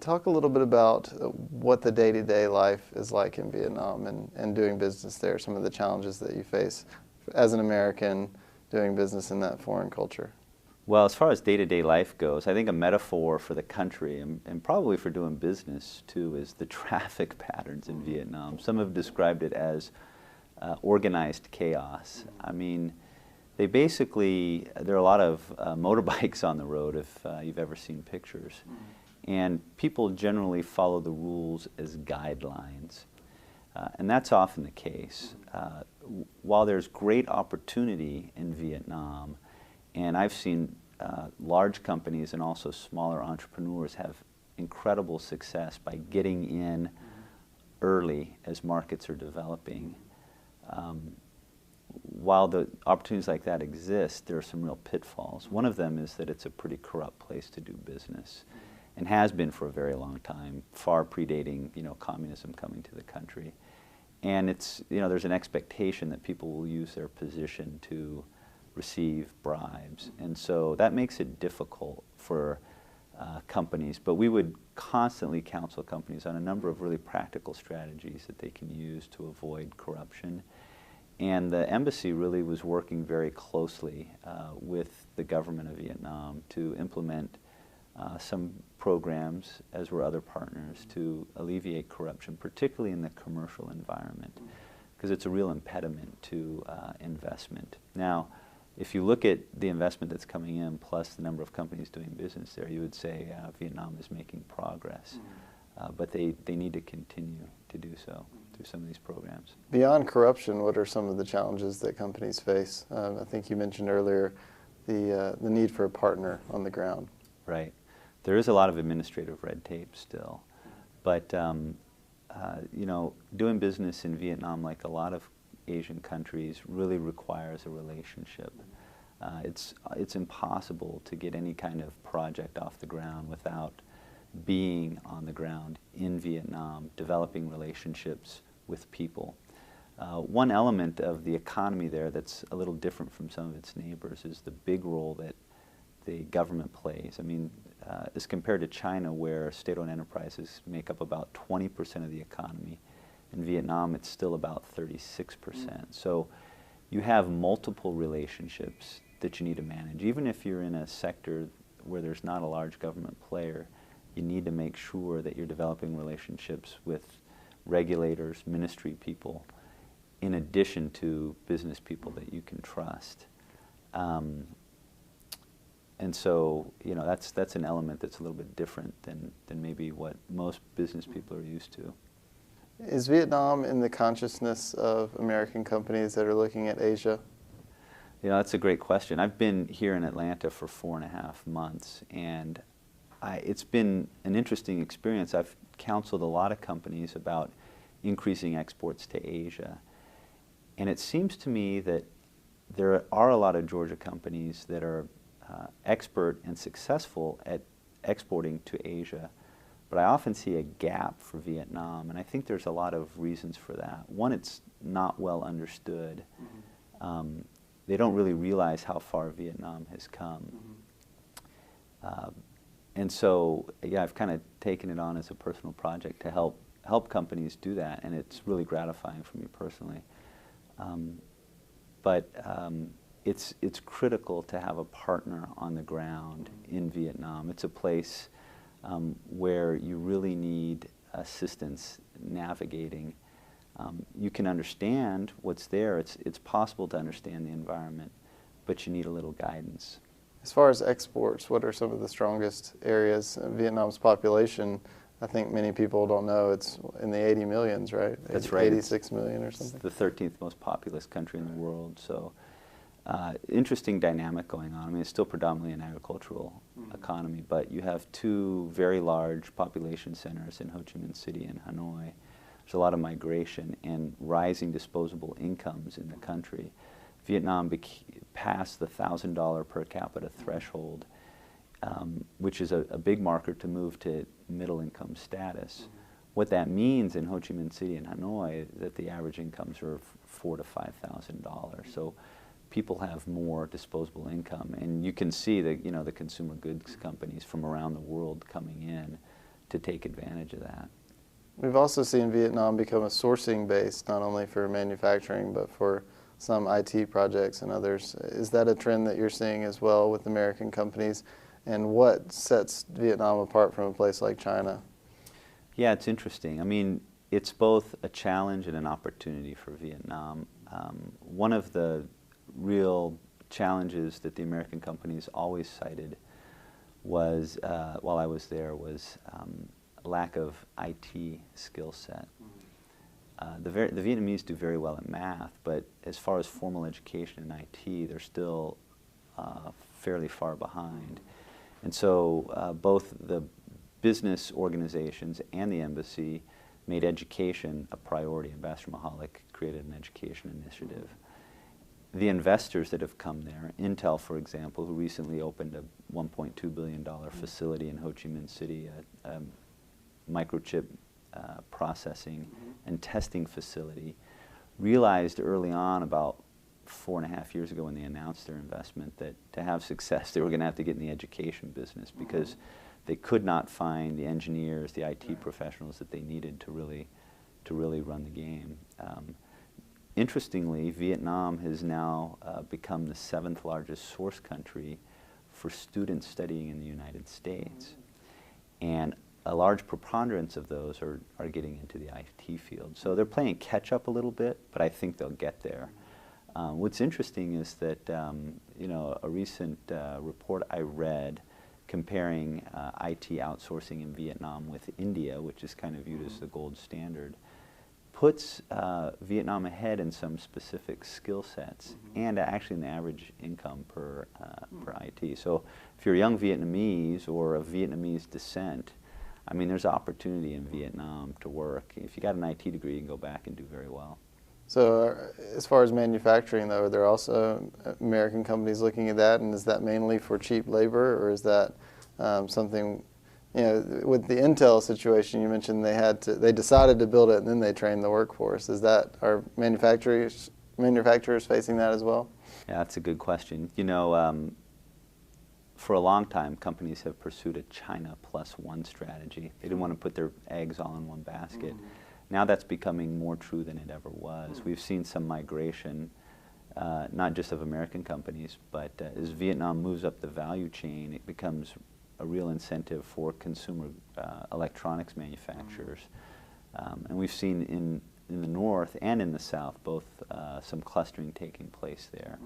Talk a little bit about what the day-to-day life is like in Vietnam and doing business there, some of the challenges that you face as an American doing business in that foreign culture. Well, as far as day-to-day life goes, I think a metaphor for the country and probably for doing business too is the traffic patterns in Vietnam. Some have described it as organized chaos. I mean, there are a lot of motorbikes on the road if you've ever seen pictures. And people generally follow the rules as guidelines. And that's often the case. While there's great opportunity in Vietnam, and I've seen large companies and also smaller entrepreneurs have incredible success by getting in early as markets are developing. While the opportunities like that exist, there are some real pitfalls. One of them is that it's a pretty corrupt place to do business, and has been for a very long time, far predating, communism coming to the country. And there's an expectation that people will use their position to receive bribes, and so that makes it difficult for companies. But we would constantly counsel companies on a number of really practical strategies that they can use to avoid corruption. And the embassy really was working very closely with the government of Vietnam to implement some programs, as were other partners, to alleviate corruption, particularly in the commercial environment, because it's a real impediment to investment. Now, if you look at the investment that's coming in, plus the number of companies doing business there, you would say Vietnam is making progress. But they need to continue to do so through some of these programs. Beyond corruption, what are some of the challenges that companies face? I think you mentioned earlier the need for a partner on the ground. Right. There is a lot of administrative red tape still. But, doing business in Vietnam, like a lot of Asian countries, really requires a relationship. It's impossible to get any kind of project off the ground without being on the ground in Vietnam, developing relationships with people. One element of the economy there that's a little different from some of its neighbors is the big role that the government plays. I mean, as compared to China, where state-owned enterprises make up about 20% of the economy, in Vietnam it's still about 36%. So you have multiple relationships that you need to manage. Even if you're in a sector where there's not a large government player, you need to make sure that you're developing relationships with regulators, ministry people, in addition to business people that you can trust. And so, that's an element that's a little bit different than maybe what most business people are used to. Is Vietnam in the consciousness of American companies that are looking at Asia? That's a great question. I've been here in Atlanta for 4.5 months, and it's been an interesting experience. I've counseled a lot of companies about increasing exports to Asia, and it seems to me that there are a lot of Georgia companies that are expert and successful at exporting to Asia, but I often see a gap for Vietnam, and I think there's a lot of reasons for that. One, it's not well understood. They don't really realize how far Vietnam has come. And so, I've kind of taken it on as a personal project to help companies do that, and it's really gratifying for me personally. But it's critical to have a partner on the ground in Vietnam. It's a place where you really need assistance navigating. You can understand what's there. It's possible to understand the environment, but you need a little guidance. As far as exports, what are some of the strongest areas? Vietnam's population, I think many people don't know, it's in the 80 millions, right? That's right. 86 million or something. It's the 13th most populous country in the world. So interesting dynamic going on. I mean, it's still predominantly an agricultural economy, but you have two very large population centers in Ho Chi Minh City and Hanoi. There's a lot of migration and rising disposable incomes in the country. Vietnam passed the $1,000 per capita threshold, which is a big marker to move to middle income status. What that means in Ho Chi Minh City and Hanoi is that the average incomes are $4,000 to $5,000. So people have more disposable income, and you can see that the consumer goods companies from around the world coming in to take advantage of that. We've also seen Vietnam become a sourcing base, not only for manufacturing, but for some IT projects and others. Is that a trend that you're seeing as well with American companies? And what sets Vietnam apart from a place like China? Yeah, it's interesting. I mean, it's both a challenge and an opportunity for Vietnam. One of the real challenges that the American companies always cited was, while I was there, was lack of IT skill set. The Vietnamese do very well at math, but as far as formal education in IT, they're still fairly far behind. And so both the business organizations and the embassy made education a priority. Ambassador Mahalik created an education initiative. The investors that have come there, Intel, for example, who recently opened a $1.2 billion facility in Ho Chi Minh City, a microchip processing and testing facility, realized early on, about 4.5 years ago when they announced their investment, that to have success they were going to have to get in the education business, because they could not find the engineers, the IT professionals that they needed to really run the game. Interestingly, Vietnam has now become the 7th largest source country for students studying in the United States. And a large preponderance of those are getting into the IT field. So they're playing catch up a little bit, but I think they'll get there. What's interesting is that you know, a recent report I read comparing IT outsourcing in Vietnam with India, which is kind of viewed as the gold standard, puts Vietnam ahead in some specific skill sets and actually in the average income per IT. So if you're a young Vietnamese or of Vietnamese descent, I mean, there's opportunity in Vietnam to work. If you got an IT degree, you can go back and do very well. So as far as manufacturing, though, are there also American companies looking at that, and is that mainly for cheap labor, or is that something, you know, with the Intel situation you mentioned, they decided to build it and then they trained the workforce. Are manufacturers facing that as well? Yeah, that's a good question. You know, for a long time, companies have pursued a China plus one strategy. They didn't want to put their eggs all in one basket. Now that's becoming more true than it ever was. We've seen some migration, not just of American companies, but as Vietnam moves up the value chain, it becomes a real incentive for consumer electronics manufacturers. And we've seen in the north and in the south both some clustering taking place there.